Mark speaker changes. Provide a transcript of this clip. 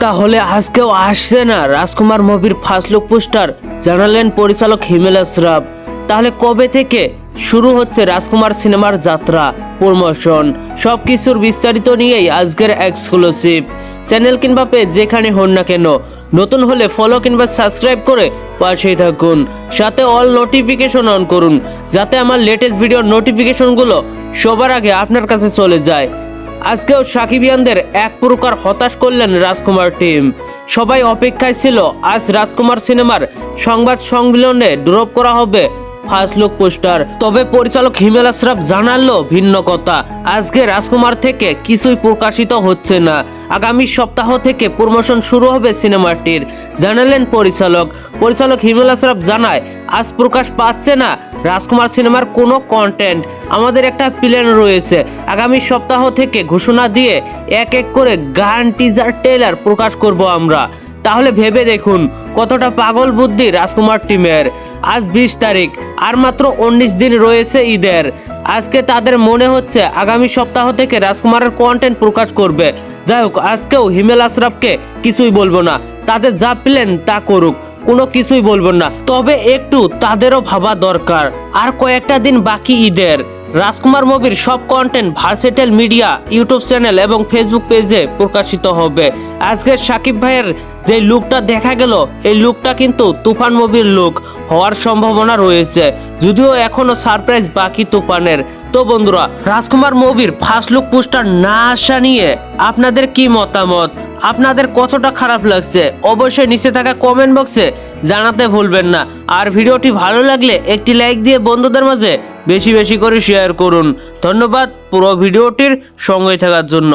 Speaker 1: তাহলে আজকেও আসছে না রাজকুমার মুভির ফার্স্ট লুক পোস্টার, জানালেন পরিচালক হিমেল আশরাফ। তাহলে কবে থেকে শুরু হচ্ছে রাজকুমার সিনেমার যাত্রা, প্রমোশন, সবকিছুর বিস্তারিত নিয়েই আজকের এক্সক্লুসিভ। চ্যানেল কিংবা পেজ যেখানে হন না কেন, নতুন হলে ফলো কিংবা সাবস্ক্রাইব করে পাশেই থাকুন, সাথে অল নোটিফিকেশন অন করুন, যাতে আমার লেটেস্ট ভিডিওর নোটিফিকেশনগুলো সবার আগে আপনার কাছে চলে যায়। আজকেও সাকিবিয়ানদের এক প্রকার হতাশ করলেন রাজকুমার টিম। সবাই অপেক্ষায় ছিল আজ রাজকুমার সিনেমার সংবাদ সম্মেলনে ড্রপ করা হবে ফার্স্ট লুক পোস্টার। তবে পরিচালক হিমেল আশরাফ জানালো ভিন্ন কথা। আজকে রাজকুমার থেকে কিছুই প্রকাশিত হচ্ছে না, আগামী সপ্তাহ থেকে প্রমোশন শুরু হবে সিনেমাটির, জানালেন পরিচালক হিমেল আশরাফ জানায়, আজ প্রকাশ পাচ্ছে না রাজকুমার সিনেমার কোনো কন্টেন্ট। আমাদের একটা প্ল্যান রয়েছে, আগামী সপ্তাহ থেকে ঘোষণা দিয়ে এক এক করে গান, টিজার, ট্রেলার প্রকাশ করব আমরা। তাহলে ভেবে দেখুন কতটা পাগল বুদ্ধি রাজকুমার টিমের। আজ 20 তারিখ, আর মাত্র 19 দিন রয়েছে ঈদের। আজকে তাদের মনে হচ্ছে আগামী সপ্তাহ থেকে রাজকুমারের কন্টেন্ট প্রকাশ করবে। যাই হোক, আজকেও হিমেল আশরাফকে কিছুই বলবো না, তাদের যা প্ল্যান তা করুক, কোনো কিছুই বলবো না। তবে একটু তাদেরও ভাবা দরকার, আর কয়েকটা দিন বাকি ঈদের। রাজকুমার মুভির সব content versatile media, YouTube channel এবং ফেসবুক পেজে প্রকাশিত হবে। আজকের সাকিব ভাইয়ের যে লুকটা দেখা গেল, এই লুকটা কিন্তু তুফান মুভির লুক হওয়ার সম্ভাবনা রয়েছে, যদিও এখনো সারপ্রাইজ বাকি তুফানের। তো বন্ধুরা, রাজকুমার মুভির ফার্স্ট লুক পোস্টার না আসা নিয়ে আপনাদের কি মতামত? আপনাদের কতটা খারাপ লাগছে অবশ্যই নিচে থাকা কমেন্ট বক্সে জানাতে ভুলবেন না। আর ভিডিওটি ভালো লাগলে একটি লাইক দিয়ে বন্ধুদের মাঝে বেশি বেশি করে শেয়ার করুন। ধন্যবাদ পুরো ভিডিওটির সঙ্গে থাকার জন্য।